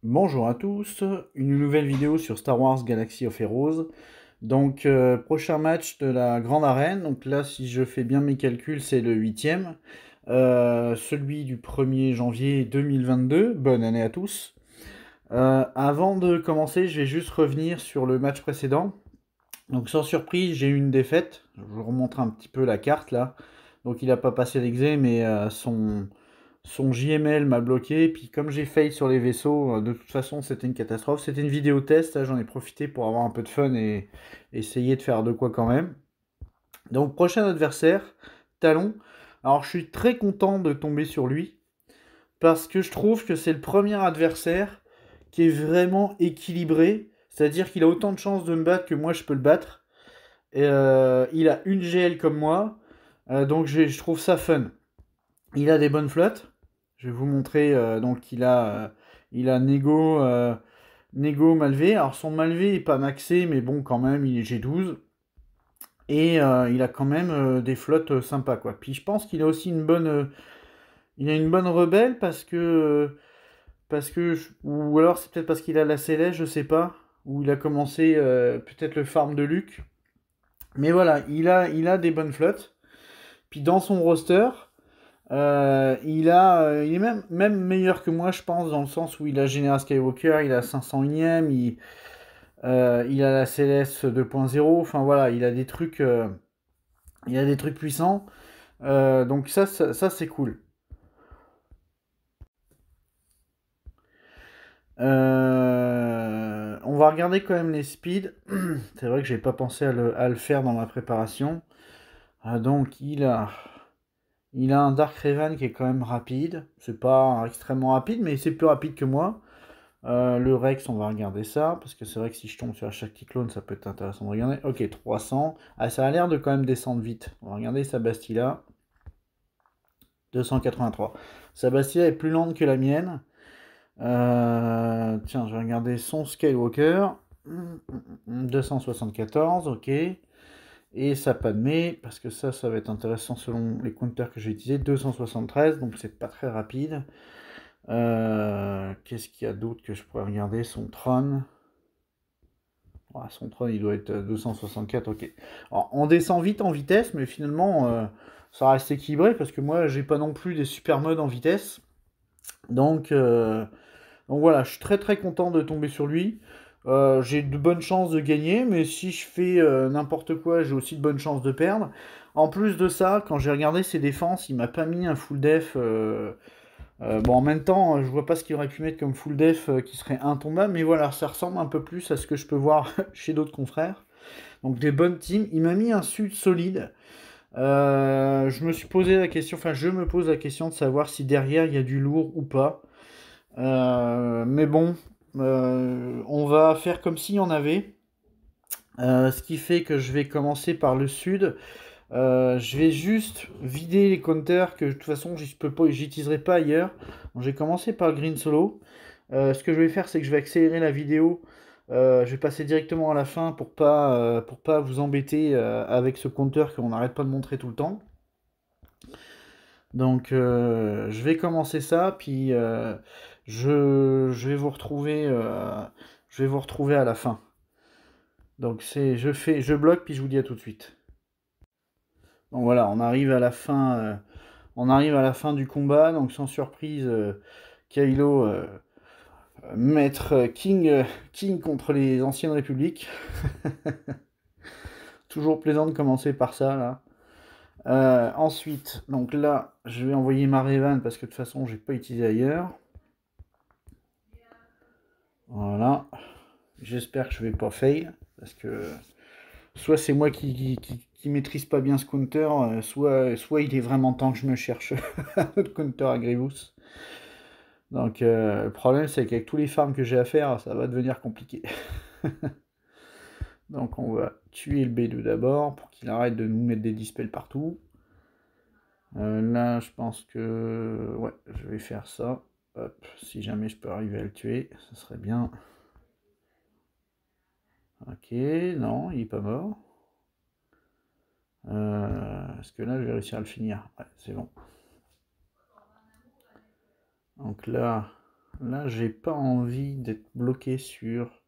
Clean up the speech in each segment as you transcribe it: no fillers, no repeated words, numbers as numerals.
Bonjour à tous, une nouvelle vidéo sur Star Wars Galaxy of Heroes. Donc prochain match de la grande arène, donc là si je fais bien mes calculs c'est le 8e, celui du 1er janvier 2022, bonne année à tous. Avant de commencer je vais juste revenir sur le match précédent. Donc sans surprise j'ai eu une défaite, je vous remontre un petit peu la carte là. Donc il n'a pas passé l'exé mais son JML m'a bloqué, puis comme j'ai fail sur les vaisseaux, de toute façon c'était une catastrophe. C'était une vidéo test, là j'en ai profité pour avoir un peu de fun et essayer de faire de quoi quand même. Donc prochain adversaire, Talon. Alors je suis très content de tomber sur lui, parce que je trouve que c'est le premier adversaire qui est vraiment équilibré, c'est-à-dire qu'il a autant de chances de me battre que moi je peux le battre. Et, il a une GL comme moi, donc je trouve ça fun. Il a des bonnes flottes. Je vais vous montrer, donc il a Nego Malvé. Alors son Malvé est pas maxé, mais bon quand même il est G12. Et il a quand même des flottes sympas quoi. Puis je pense qu'il a aussi il a une bonne rebelle ou alors c'est peut-être parce qu'il a la Céleste, je sais pas. Ou il a commencé peut-être le farm de Luc. Mais voilà, il a des bonnes flottes. Puis dans son roster, il est même meilleur que moi, je pense, dans le sens où il a General Skywalker, il a 501ème, il a la CLS 2.0, enfin voilà, il a des trucs puissants. Donc ça c'est cool. On va regarder quand même les speeds. C'est vrai que j'ai pas pensé à le faire dans ma préparation. Donc il a un Dark Revan qui est quand même rapide. C'est pas extrêmement rapide, mais c'est plus rapide que moi. Le Rex, on va regarder ça, parce que c'est vrai que si je tombe sur chaque clone, ça peut être intéressant de regarder. Ok, 300. Ah, ça a l'air de quand même descendre vite. On va regarder sa Bastilla. 283. Sa Bastilla est plus lente que la mienne. Tiens, je vais regarder son Skywalker. 274, ok. Et sa Padmé, parce que ça va être intéressant selon les compteurs que j'ai utilisés. 273, donc c'est pas très rapide. Qu'est-ce qu'il y a d'autre que je pourrais regarder? Son Tron. Son Tron, il doit être 264, ok. Alors, on descend vite en vitesse, mais finalement, ça reste équilibré, parce que moi, j'ai pas non plus des super modes en vitesse. Donc, voilà, je suis très très content de tomber sur lui. J'ai de bonnes chances de gagner, mais si je fais n'importe quoi, j'ai aussi de bonnes chances de perdre. En plus de ça, quand j'ai regardé ses défenses, il m'a pas mis un full def. Bon, en même temps, je vois pas ce qu'il aurait pu mettre comme full def qui serait intombable, mais voilà, ça ressemble un peu plus à ce que je peux voir chez d'autres confrères. Donc des bonnes teams. Il m'a mis un sud solide. Je me suis posé la question, enfin je me pose la question de savoir si derrière il y a du lourd ou pas. Mais bon, on va faire comme s'il y en avait. Ce qui fait que je vais commencer par le sud. Je vais juste vider les counters que de toute façon j'utiliserai pas ailleurs. Donc, j'ai commencé par le green solo. Ce que je vais faire, c'est que je vais accélérer la vidéo. Je vais passer directement à la fin pour pas vous embêter avec ce compteur qu'on n'arrête pas de montrer tout le temps. Donc je vais commencer ça, puis je vais vous retrouver à la fin. Donc je bloque, puis je vous dis à tout de suite. Donc voilà, on arrive à la fin du combat, donc sans surprise, Kylo, maître King contre les anciennes républiques. Toujours plaisant de commencer par ça, là. Ensuite, donc là, je vais envoyer ma Revan parce que de toute façon, j'ai pas utilisé ailleurs. Voilà. J'espère que je vais pas fail, parce que soit c'est moi qui maîtrise pas bien ce counter, soit il est vraiment temps que je me cherche un autre counter à Grievous. Donc le problème c'est qu'avec tous les farms que j'ai à faire, ça va devenir compliqué. Donc on va tuer le B2 d'abord pour qu'il arrête de nous mettre des dispels partout. Là je pense que ouais, je vais faire ça. Hop, si jamais je peux arriver à le tuer, ce serait bien. Ok, non, il est pas mort. Est-ce que là je vais réussir à le finir? Ouais, c'est bon. Donc là, là, j'ai pas envie d'être bloqué sur...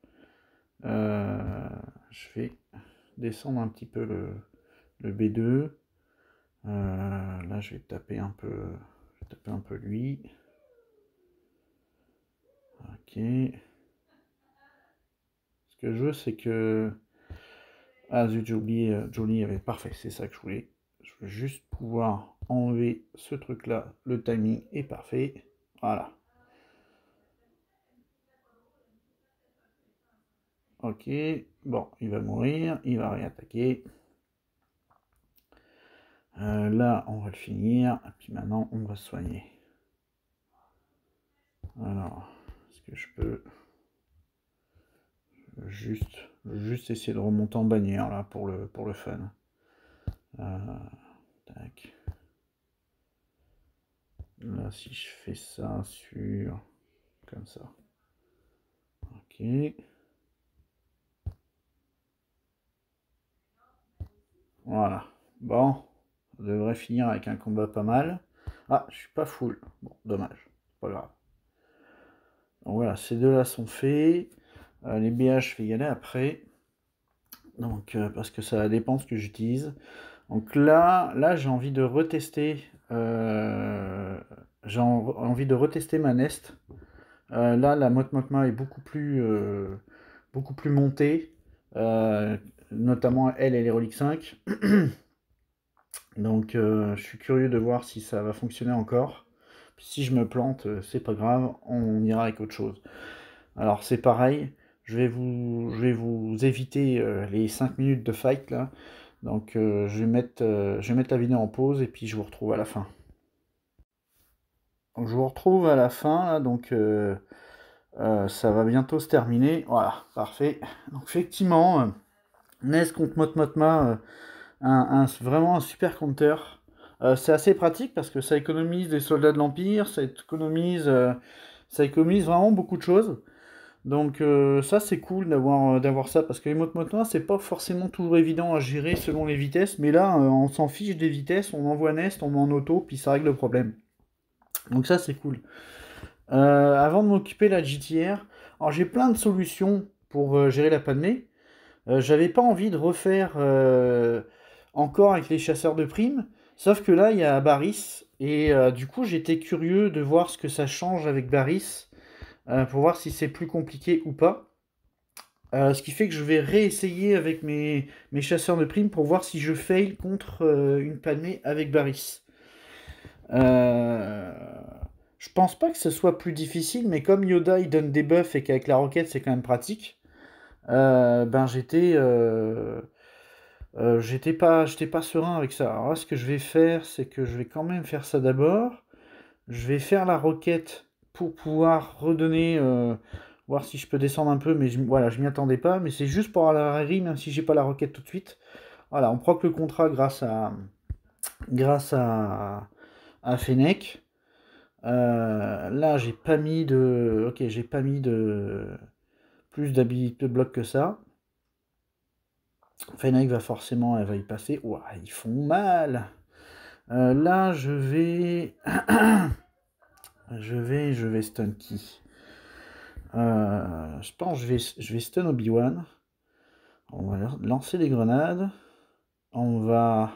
je vais descendre un petit peu le B2. Là, je vais taper un peu lui. Ok. Ce que je veux, c'est que... Ah zut, j'ai oublié, Johnny avait... Parfait, c'est ça que je voulais. Je veux juste pouvoir enlever ce truc-là. Le timing est parfait. Voilà. Ok. Bon, il va mourir. Il va réattaquer. Là, on va le finir. Et puis maintenant, on va se soigner. Alors, est-ce que je peux... Juste essayer de remonter en bannière, là, pour le fun. Tac. Là, si je fais ça sur... Comme ça. Ok. Voilà. Bon. Ça devrait finir avec un combat pas mal. Ah, je suis pas full. Bon, dommage. Pas grave. Donc voilà, ces deux-là sont faits. Les BH, je vais y aller après. Donc, parce que ça dépend ce que j'utilise. Donc là j'ai envie de retester. Envie de retester ma Nest. Là, la Motmotma est beaucoup plus montée. Notamment elle et l'Herolic 5. Donc je suis curieux de voir si ça va fonctionner encore. Puis si je me plante, c'est pas grave, on ira avec autre chose. Alors c'est pareil, je vais vous éviter les 5 minutes de fight là. Donc je vais mettre la vidéo en pause et puis je vous retrouve à la fin. Donc je vous retrouve à la fin là, donc ça va bientôt se terminer. Voilà, parfait. Donc effectivement, NES contre Motmotma, vraiment un super compteur. C'est assez pratique parce que ça économise des soldats de l'Empire, ça économise vraiment beaucoup de choses. Donc ça c'est cool d'avoir ça parce que les Motmotma c'est pas forcément toujours évident à gérer selon les vitesses, mais là on s'en fiche des vitesses, on envoie Nest, on met en auto, puis ça règle le problème. Donc ça c'est cool. Avant de m'occuper de la GTR, alors j'ai plein de solutions pour gérer la panne. J'avais pas envie de refaire encore avec les chasseurs de primes, sauf que là il y a Barris, et du coup j'étais curieux de voir ce que ça change avec Barris, pour voir si c'est plus compliqué ou pas. Ce qui fait que je vais réessayer avec mes chasseurs de primes pour voir si je fail contre une palmée avec Barris. Euh, je pense pas que ce soit plus difficile, mais comme Yoda il donne des buffs et qu'avec la roquette c'est quand même pratique, ben j'étais pas serein avec ça. Alors là, ce que je vais faire, c'est que je vais quand même faire ça d'abord. Je vais faire la roquette pour pouvoir redonner, voir si je peux descendre un peu, mais voilà, je m'y attendais pas. Mais c'est juste pour avoir la rallye, même si j'ai pas la roquette tout de suite. Voilà, on proc le contrat grâce à Fennec. Là, j'ai pas mis de, ok, j'ai pas mis de plus d'habilité de bloc que ça. Fennec va forcément, elle va y passer. Ouah, ils font mal. Là, je vais stun qui? Je pense que je vais stun Obi-Wan. On va lancer les grenades. On va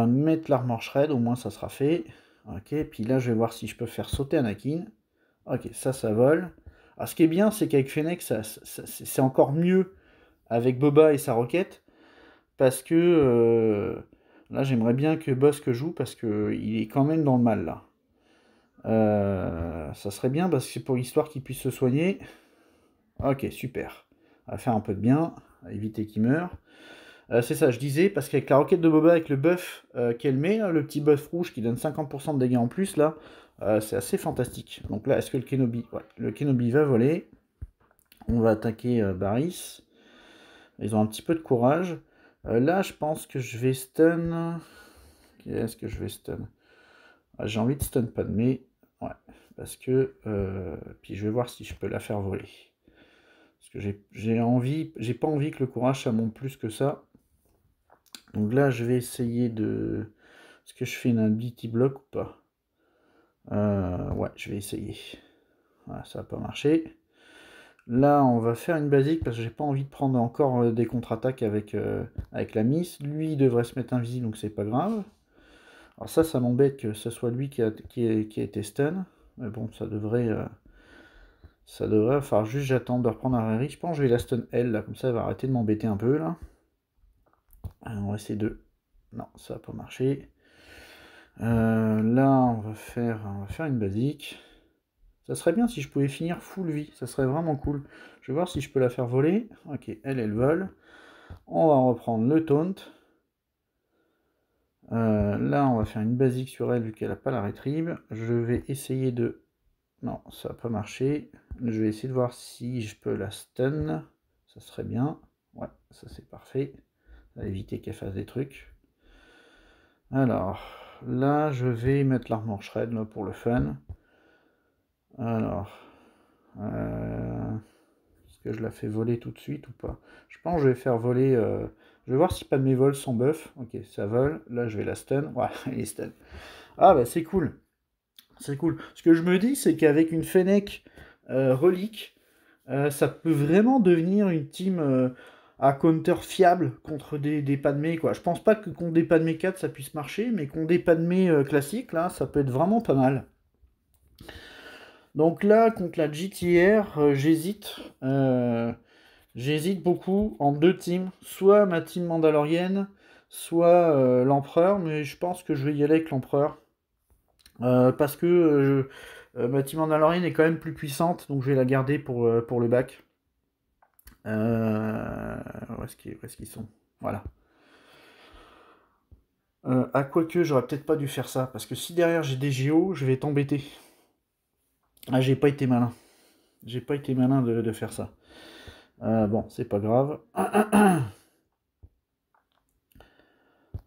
mettre l'armor shred, au moins ça sera fait. Ok, puis là je vais voir si je peux faire sauter Anakin. Ok, ça vole. Alors ce qui est bien, c'est qu'avec Fennec, c'est encore mieux avec Boba et sa roquette. Parce que là j'aimerais bien que Bossk joue parce qu'il est quand même dans le mal là. Ça serait bien parce que c'est pour l'histoire qu'il puisse se soigner. Ok, super. On va faire un peu de bien, éviter qu'il meure. C'est ça, je disais, parce qu'avec la roquette de Boba, avec le buff qu'elle met, là, le petit buff rouge qui donne 50% de dégâts en plus, là, c'est assez fantastique. Donc là, est-ce que le Kenobi... Ouais, le Kenobi va voler. On va attaquer Barris. Ils ont un petit peu de courage. Là, je pense que je vais stun... Qu'est-ce que je vais stun? J'ai envie de stun Padmé. Ouais, parce que... puis je vais voir si je peux la faire voler. Parce que j'ai pas envie que le courage ça monte plus que ça. Donc là je vais essayer de... Est-ce que je fais une ability block ou pas? Ouais, je vais essayer. Voilà, ça n'a pas marché. Là, on va faire une basique parce que j'ai pas envie de prendre encore des contre-attaques avec la Miss. Lui, il devrait se mettre invisible, donc c'est pas grave. Alors ça m'embête que ce soit lui qui a été stun. Mais bon, ça devrait. Enfin, juste j'attends de reprendre un Rary. Je pense que je vais la stun elle, là, comme ça elle va arrêter de m'embêter un peu, là. Alors, on va essayer de... Non, ça n'a pas marché. Là, on va faire une basique. Ça serait bien si je pouvais finir full vie, ça serait vraiment cool. Je vais voir si je peux la faire voler. Ok, elle vole. On va reprendre le taunt. Là, on va faire une basique sur elle vu qu'elle n'a pas la retrieve. Je vais essayer de... Non, ça n'a pas marché. Je vais essayer de voir si je peux la stun. Ça serait bien. Ouais, ça c'est parfait. Ça va éviter qu'elle fasse des trucs. Alors, là, je vais mettre l'armor shred là, pour le fun. Alors, est-ce que je la fais voler tout de suite ou pas? Je pense que je vais faire voler... Je vais voir si pas de mes vols sont buff. Ok, ça vole. Là, je vais la stun. Ouais, elle est stun. Ah, bah c'est cool. C'est cool. Ce que je me dis, c'est qu'avec une Fennec relique, ça peut vraiment devenir une team à counter fiable contre des Padmé, quoi. Je pense pas que contre des Padmé 4, ça puisse marcher, mais contre des Padmé classiques, là, ça peut être vraiment pas mal. Donc là, contre la GTR, j'hésite. J'hésite beaucoup en deux teams, soit ma team mandalorienne, soit l'empereur, mais je pense que je vais y aller avec l'empereur. Parce que ma team mandalorienne est quand même plus puissante, donc je vais la garder pour le bac. Où est-ce qu'ils sont? Voilà. À quoi que j'aurais peut-être pas dû faire ça, parce que si derrière j'ai des géos, je vais t'embêter. Ah, j'ai pas été malin. J'ai pas été malin de faire ça. Bon, c'est pas grave.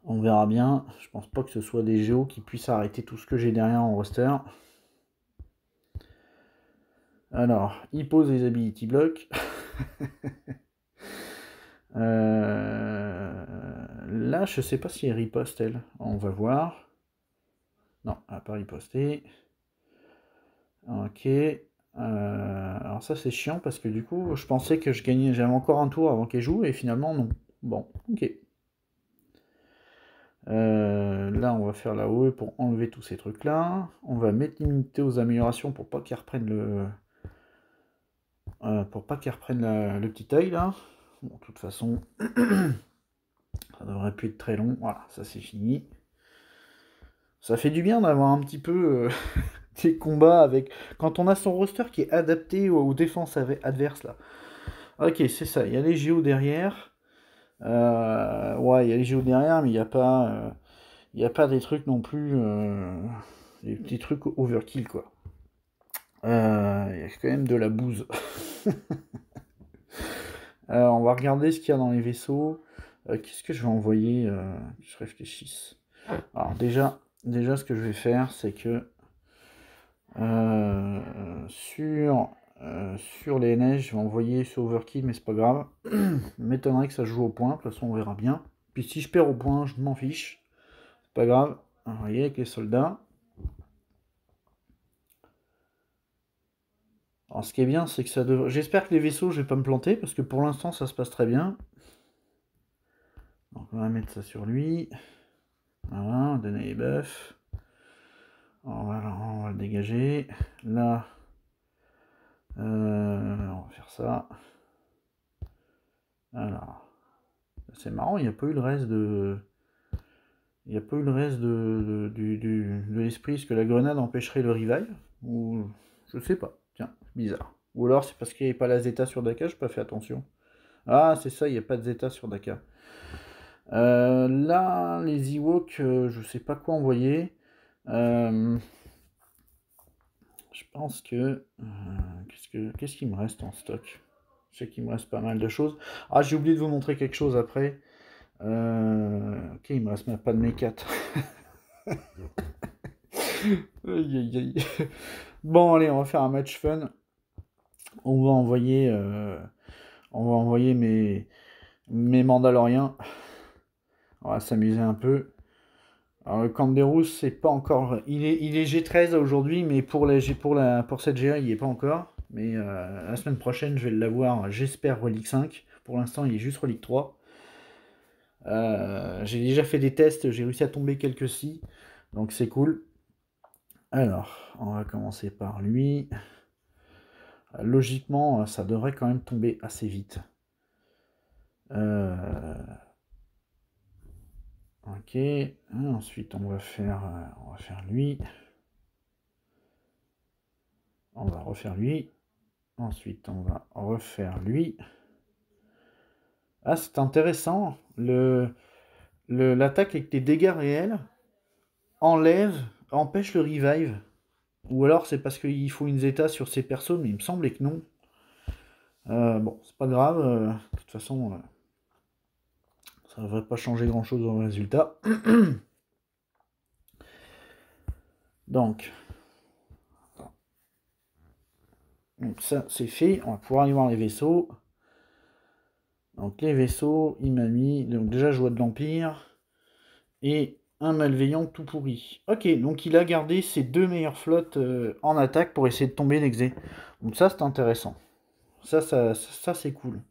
On verra bien. Je pense pas que ce soit des géos qui puissent arrêter tout ce que j'ai derrière en roster. Alors, il pose les ability blocks. Là, je sais pas si elle riposte, elle. On va voir. Non, elle n'a pas riposté. Ok. Alors ça, c'est chiant parce que du coup, je pensais que j'avais encore un tour avant qu'elle joue et finalement, non. Bon, ok. Là, on va faire la OE pour enlever tous ces trucs-là. On va mettre l'immunité aux améliorations pour pas qu'elle reprenne le petit œil là. Bon, de toute façon, ça devrait plus être très long. Voilà, ça c'est fini. Ça fait du bien d'avoir un petit peu des combats avec... Quand on a son roster qui est adapté aux défenses adverses là. Ok, c'est ça, il y a les géos derrière. Ouais, il y a les géos derrière, mais il n'y a pas des trucs non plus... des petits trucs overkill quoi. Il y a quand même de la bouse. On va regarder ce qu'il y a dans les vaisseaux. Qu'est-ce que je vais envoyer que je réfléchisse. Alors déjà, ce que je vais faire, c'est que sur les neiges, je vais envoyer sur Overkill, mais c'est pas grave. M'étonnerait que ça joue au point, de toute façon on verra bien. Puis si je perds au point, je m'en fiche. C'est pas grave. Alors, vous voyez, avec les soldats. Alors ce qui est bien, c'est que ça devrait... J'espère que les vaisseaux, je vais pas me planter, parce que pour l'instant, ça se passe très bien. Donc on va mettre ça sur lui. Voilà, donner les buffs. On va le dégager. Là, on va faire ça. Alors, c'est marrant, il n'y a pas eu le reste de... Il n'y a pas eu le reste de l'esprit. Est-ce que la grenade empêcherait le revive? Ou... Je sais pas. Tiens, bizarre. Ou alors c'est parce qu'il n'y avait pas la Zeta sur Daka, je n'ai pas fait attention. Ah, c'est ça, il n'y a pas de Zeta sur Daka. Là, les Ewoks, je sais pas quoi envoyer. Je pense que... Qu'est-ce qu'il me reste en stock? Je sais qu'il me reste pas mal de choses. Ah, j'ai oublié de vous montrer quelque chose après. Ok, il me reste même pas de mes 4. Aïe, aïe, aïe. Bon, allez, on va faire un match fun. On va envoyer, mes Mandaloriens. On va s'amuser un peu. Alors, le Canberous, c'est pas encore. Il est G13 aujourd'hui, mais pour cette GA, il n'y est pas encore. Mais la semaine prochaine, je vais l'avoir, j'espère, Relique 5. Pour l'instant, il est juste Relique 3. J'ai déjà fait des tests, j'ai réussi à tomber quelques scies. Donc c'est cool. Alors, on va commencer par lui. Logiquement, ça devrait quand même tomber assez vite. Ok. Ensuite, on va faire lui. On va refaire lui. Ensuite, on va refaire lui. Ah, c'est intéressant. L'attaque avec des dégâts réels empêche le revive. Ou alors c'est parce qu'il faut une zeta sur ces persos, mais il me semblait que non. Bon, c'est pas grave. De toute façon, ça ne va pas changer grand chose au résultat. Donc ça c'est fait. On va pouvoir aller voir les vaisseaux. Donc les vaisseaux, il m'a mis. Donc déjà, je vois de l'Empire. Et un malveillant tout pourri. Ok, donc il a gardé ses deux meilleures flottes en attaque pour essayer de tomber l'exé. Donc ça, c'est intéressant. Ça c'est cool.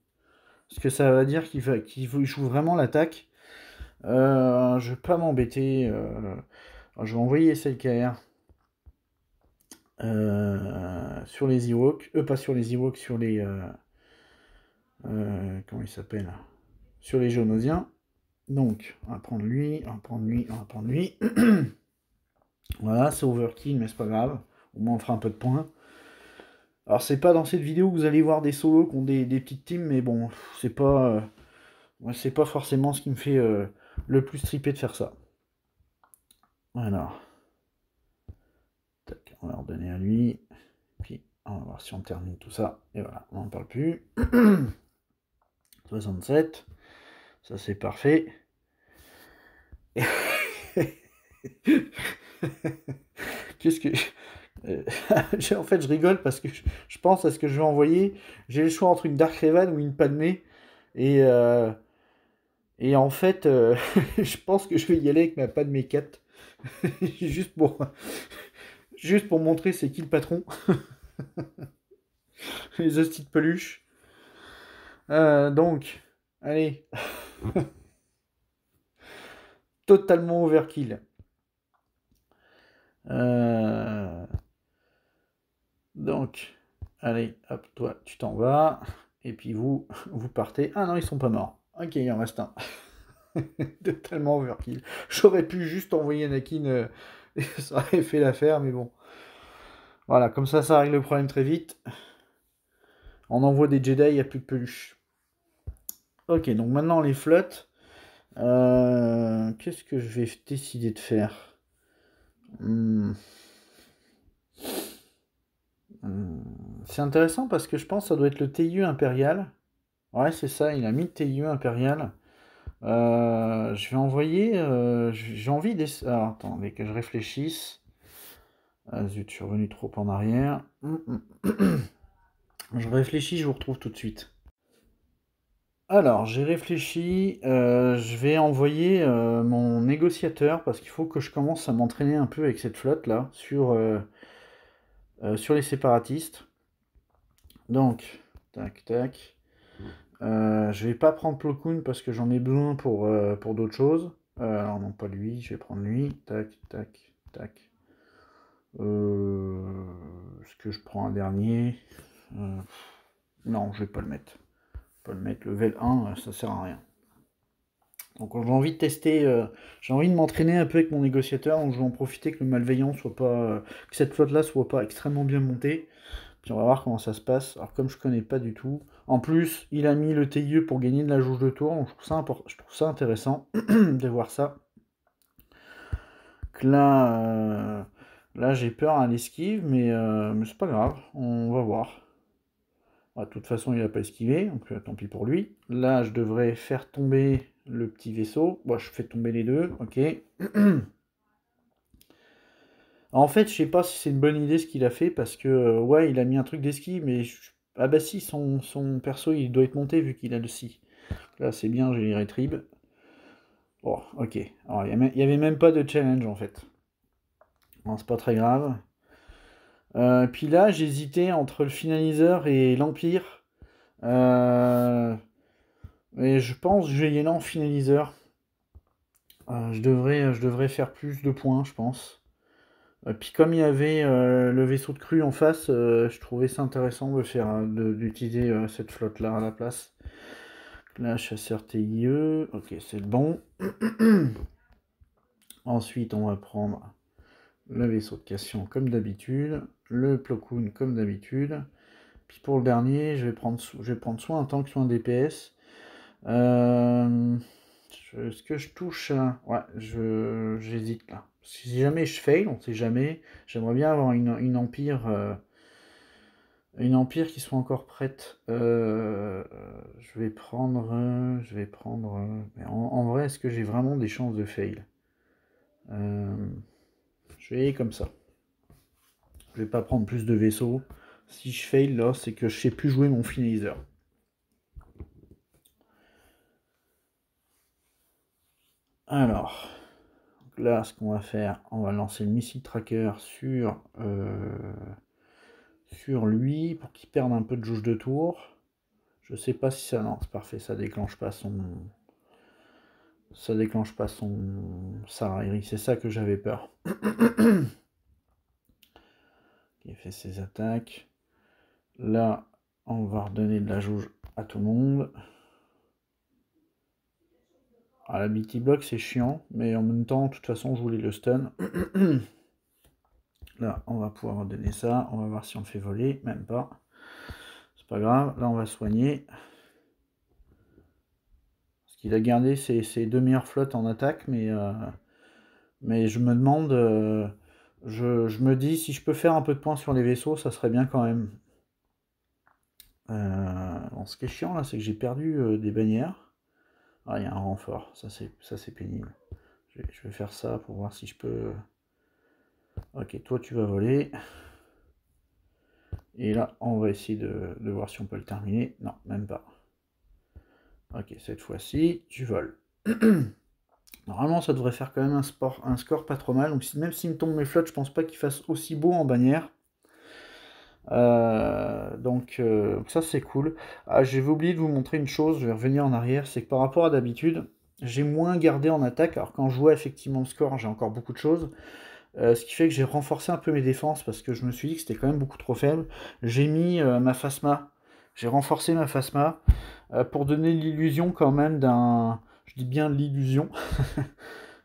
Parce que ça va dire qu'il joue vraiment l'attaque. Je vais pas m'embêter. Je vais envoyer SLKR sur les Ewoks. Pas sur les Ewoks, sur les... comment il s'appelle? Sur les Geonosiens. Donc, on va prendre lui, on va prendre lui, on va prendre lui. Voilà, c'est overkill, mais c'est pas grave. Au moins, on fera un peu de points. Alors, c'est pas dans cette vidéo que vous allez voir des solos qui ont des petites teams, mais bon, c'est pas forcément ce qui me fait le plus triper de faire ça. Alors, tac, on va leur donner à lui. Puis, on va voir si on termine tout ça. Et voilà, on n'en parle plus. 67. Ça, c'est parfait. Qu'est-ce que... en fait, je rigole parce que je pense à ce que je vais envoyer. J'ai le choix entre une Dark Revan ou une Padmé. Et en fait, je pense que je vais y aller avec ma Padmé 4. juste, pour... juste pour montrer c'est qui le patron. Les hosties de peluche. Donc, allez. Totalement overkill. Donc, allez, hop, toi, tu t'en vas. Et puis vous partez. Ah non, ils sont pas morts. Ok, il en reste un. Totalement overkill. J'aurais pu juste envoyer Anakin et ça aurait fait l'affaire, mais bon. Voilà, comme ça règle le problème très vite. On envoie des Jedi, il n'y a plus de peluche. Ok, donc maintenant les flottes. Qu'est-ce que je vais décider de faire? C'est intéressant parce que je pense que ça doit être le TIE impérial. Ouais, c'est ça, il a mis le TIE impérial. Je vais envoyer. J'ai envie des. Alors, attendez que je réfléchisse. Ah, zut, je suis revenu trop en arrière. Je réfléchis, je vous retrouve tout de suite. Alors, j'ai réfléchi. Je vais envoyer mon négociateur parce qu'il faut que je commence à m'entraîner un peu avec cette flotte là sur les séparatistes. Donc, tac, tac. Je vais pas prendre Plo Koon parce que j'en ai besoin pour d'autres choses. Alors non, pas lui, je vais prendre lui. Tac, tac, tac. Est-ce que je prends un dernier? Non, je vais pas le mettre. Pas le mettre. Level 1, ça sert à rien. Donc j'ai envie de tester, j'ai envie de m'entraîner un peu avec mon négociateur, donc je vais en profiter que le malveillant soit pas. Que cette flotte-là soit pas extrêmement bien montée. Puis on va voir comment ça se passe. Alors comme je connais pas du tout. En plus, il a mis le TIE pour gagner de la jauge de tour. Donc je trouve ça intéressant de voir ça. Que là j'ai peur à l'esquive, mais c'est pas grave. On va voir. De toute façon, il n'a pas esquivé, donc tant pis pour lui. Là, je devrais faire tomber le petit vaisseau. Bon, je fais tomber les deux, ok. En fait, je sais pas si c'est une bonne idée ce qu'il a fait, parce que, ouais, il a mis un truc d'esquive, mais... Ah bah si, son perso, il doit être monté vu qu'il a le si. Là, c'est bien, j'ai les retribues. Bon, ok. Alors, il n'y avait même pas de challenge en fait. Bon, c'est pas très grave. Puis là, j'hésitais entre le finaliseur et l'Empire. Et je pense que je vais y aller en finaliseur. Je devrais faire plus de points, je pense. Puis comme il y avait le vaisseau de crue en face, je trouvais ça intéressant d'utiliser cette flotte-là à la place. Là, chasseur TIE, ok, c'est le bon. Ensuite, on va prendre le vaisseau de Cassian comme d'habitude, le Plo Koon comme d'habitude. Puis pour le dernier, je vais prendre soit un tank, soit un DPS. Est-ce que je touche ouais, j'hésite là. Si jamais je fail, on sait jamais. J'aimerais bien avoir une empire. Une empire qui soit encore prête. Je vais prendre. Mais en vrai, est-ce que j'ai vraiment des chances de fail? Je vais y aller comme ça. Je vais pas prendre plus de vaisseaux. Si je fail là, c'est que je sais plus jouer mon finalizer. Alors, là, ce qu'on va faire, on va lancer le missile tracker sur lui pour qu'il perde un peu de jauge de tour. Je sais pas si ça... Non, c'est parfait, ça déclenche pas son... Ça déclenche pas son... Sarahiri, c'est ça que j'avais peur. Il fait ses attaques. Là, on va redonner de la jauge à tout le monde. Ah, la BT block c'est chiant, mais en même temps, de toute façon, je voulais le stun. Là, on va pouvoir donner ça. On va voir si on le fait voler. Même pas. C'est pas grave. Là, on va soigner. Parce qu'il a gardé ses deux meilleures flottes en attaque, mais je me demande... je me dis, si je peux faire un peu de points sur les vaisseaux, ça serait bien quand même. Bon, ce qui est chiant, là, c'est que j'ai perdu des bannières. Ah, il y a un renfort. Ça, c'est pénible. Je vais faire ça pour voir si je peux... Ok, toi, tu vas voler. Et là, on va essayer de voir si on peut le terminer. Non, même pas. Ok, cette fois-ci, tu voles. Normalement, ça devrait faire quand même un score pas trop mal. Donc, même s'il me tombe mes flottes, je pense pas qu'il fasse aussi beau en bannière. Donc ça, c'est cool. Ah, j'avais oublié de vous montrer une chose, je vais revenir en arrière. C'est que par rapport à d'habitude, j'ai moins gardé en attaque. Alors, quand je vois effectivement le score, j'ai encore beaucoup de choses. Ce qui fait que j'ai renforcé un peu mes défenses parce que je me suis dit que c'était quand même beaucoup trop faible. J'ai mis ma Phasma, j'ai renforcé ma Phasma pour donner l'illusion quand même je dis bien l'illusion,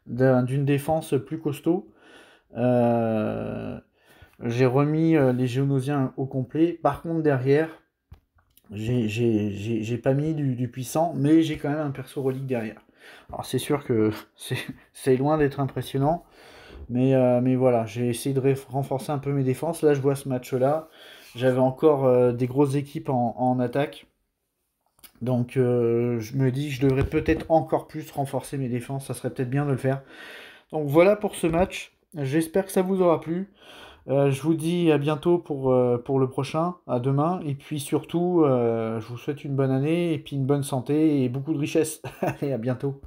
d'une défense plus costaud. J'ai remis les Géonosiens au complet. Par contre, derrière, j'ai pas mis du puissant, mais j'ai quand même un perso relique derrière. Alors, c'est sûr que c'est loin d'être impressionnant. Mais voilà, j'ai essayé de renforcer un peu mes défenses. Là, je vois ce match-là. J'avais encore des grosses équipes en attaque. Donc, je me dis que je devrais peut-être encore plus renforcer mes défenses. Ça serait peut-être bien de le faire. Donc, voilà pour ce match. J'espère que ça vous aura plu. Je vous dis à bientôt pour le prochain. À demain. Et puis surtout, je vous souhaite une bonne année et puis une bonne santé et beaucoup de richesse. Allez, à bientôt.